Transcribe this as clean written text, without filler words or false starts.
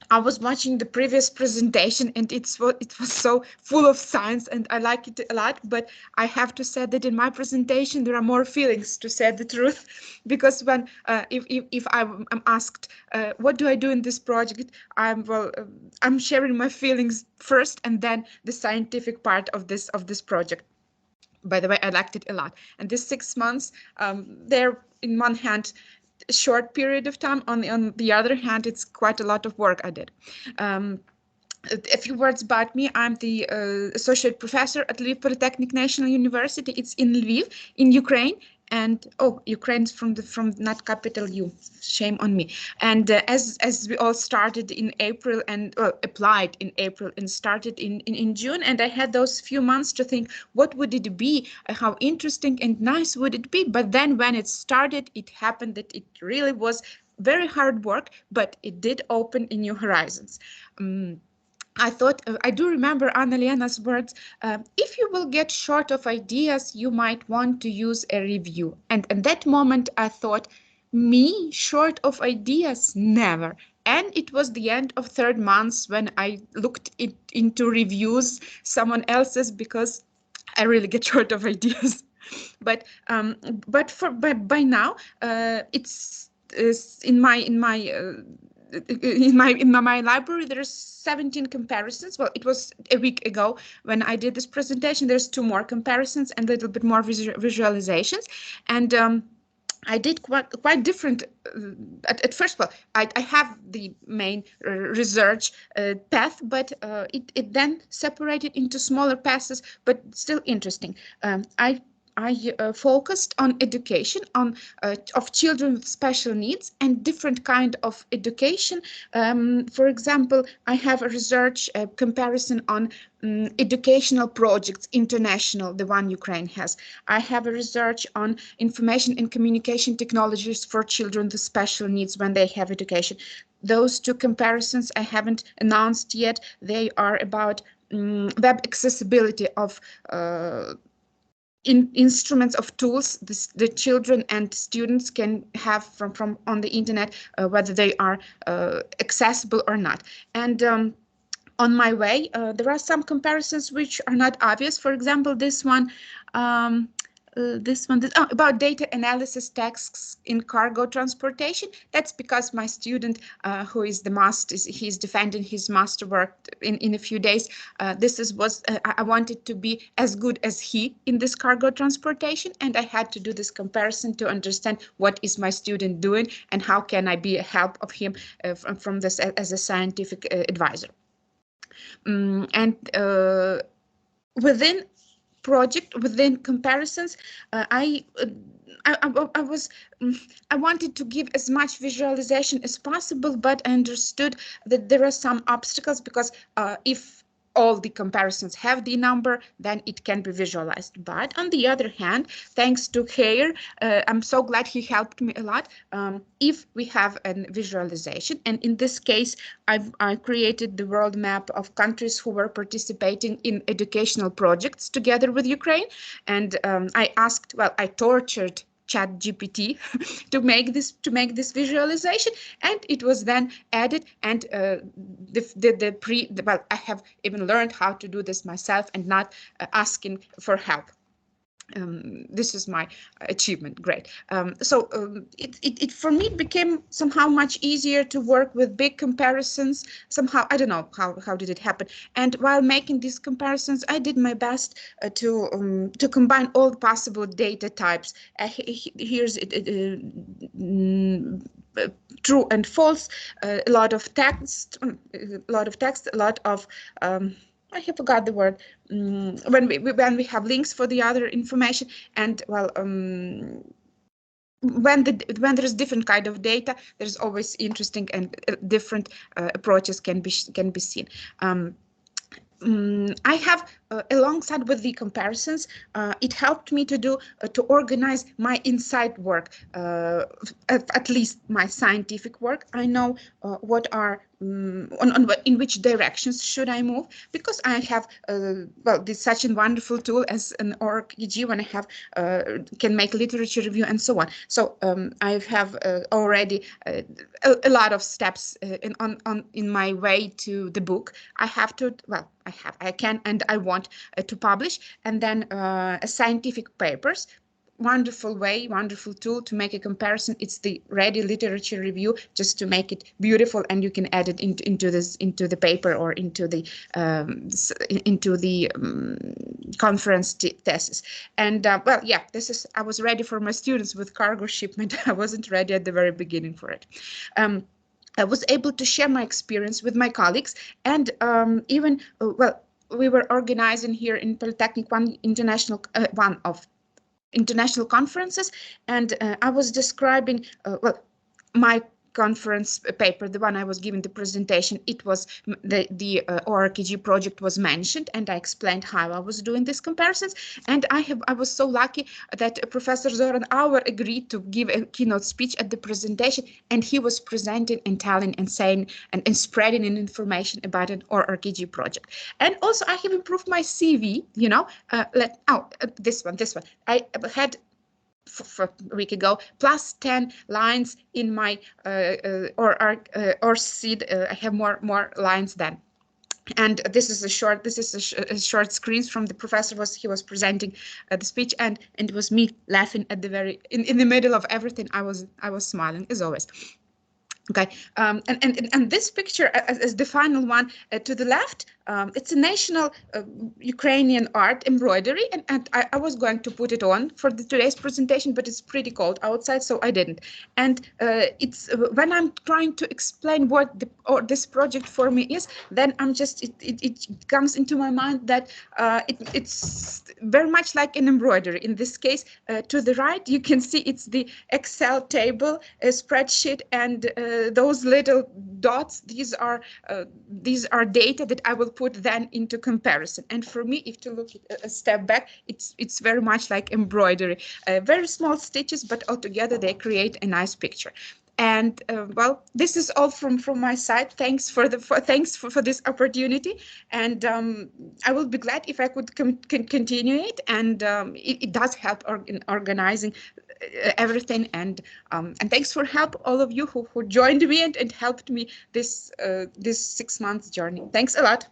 I was watching the previous presentation and it was so full of science and I like it a lot, but I have to say that in my presentation there are more feelings, to say the truth, because when if I'm asked what do I do in this project, I'm sharing my feelings first and then the scientific part of this project. By the way, I liked it a lot. And this 6 months, they're in one hand a short period of time. On the other hand, it's quite a lot of work I did. A few words about me. I'm the associate professor at Lviv Polytechnic National University. It's in Lviv, in Ukraine. And Ukraine's from not capital U. Shame on me. And as we all started in April and applied in April and started in June, and I had those few months to think, what would it be? How interesting and nice would it be? But then when it started, it happened that it really was very hard work, but it did open in new horizons. I thought, I do remember Anna-Lena's words, if you will get short of ideas, you might want to use a review. And at that moment, I thought, me, short of ideas? Never. And it was the end of 3rd month when I looked into reviews, someone else's, because I really get short of ideas. But by now, it's in my library, there's 17 comparisons. Well, it was a week ago when I did this presentation. There's 2 more comparisons and a little bit more visualizations. And I did quite different. At first, well, I have the main research path, but it then separated into smaller passes, but still interesting. I focused on education of children with special needs and different kind of education. For example, I have a research comparison on educational projects, international, the one Ukraine has. I have a research on information and communication technologies for children with special needs when they have education. Those 2 comparisons I haven't announced yet. They are about web accessibility of instruments of tools the children and students can have from on the internet, whether they are accessible or not. And on my way, there are some comparisons which are not obvious. For example, this one about data analysis tasks in cargo transportation. That's because my student, who is he's defending his master work in a few days. I wanted to be as good as he in this cargo transportation, and I had to do this comparison to understand what is my student doing and how can I be a help of him from this as a scientific advisor. And within comparisons, I wanted to give as much visualization as possible, but I understood that there are some obstacles because if all the comparisons have the number, then it can be visualized. But on the other hand, thanks to Hayer, I'm so glad he helped me a lot. If we have a visualization, and in this case, I created the world map of countries who were participating in educational projects together with Ukraine. And I tortured ChatGPT to make this visualization, and it was then added. And I have even learned how to do this myself and not asking for help. This is my achievement. Great. It for me it became somehow much easier to work with big comparisons. Somehow, I don't know how did it happen. And while making these comparisons, I did my best to combine all possible data types. Here's true and false, a lot of text, a lot of I have forgot the word, when we have links for the other information. And well, when there's different kind of data, there's always interesting and different approaches can be seen. I have alongside with the comparisons, it helped me to do to organize my inside work, at least my scientific work. I know what are in which directions should I move, because I have well, this such a wonderful tool as an ORKG, when I have can make literature review and so on. So I have already a lot of steps in my way to the book. I have to, well, I can and I want to publish, and then scientific papers. Wonderful way, wonderful tool to make a comparison. It's the ready literature review, just to make it beautiful, and you can add it into the paper or into the conference thesis. And well, yeah, this is, I was ready for my students with cargo shipment. I wasn't ready at the very beginning for it. I was able to share my experience with my colleagues, and even well, we were organizing here in Polytechnic one of international conferences, and I was describing well, my conference paper, the one I was giving the presentation. It was the ORKG project was mentioned, and I explained how I was doing these comparisons. And I was so lucky that Professor Zoran Auer agreed to give a keynote speech at the presentation, and he was presenting and telling and saying and spreading information about an ORKG project. And also I have improved my CV, you know. This one. I had a week ago, plus 10 lines in my or seed. I have more lines then. And this is a short screens from the professor. He was presenting the speech, and it was me laughing at the very in the middle of everything. I was smiling as always. Okay, and this picture as the final one to the left, it's a national Ukrainian art embroidery, and I was going to put it on for today's presentation, but it's pretty cold outside, so I didn't. And it's when I'm trying to explain what this project for me is, then I'm just it comes into my mind that it's very much like an embroidery. In this case, to the right, you can see it's the Excel table, a spreadsheet, and those little dots. These are data that I will put then into comparison. And for me, if to look a step back, it's very much like embroidery. Very small stitches, but altogether they create a nice picture. And well, this is all from my side. Thanks for this opportunity, and I will be glad if I could continue it. And it does help in organizing everything. And thanks for help, all of you who joined me and helped me this 6 months journey. Thanks a lot.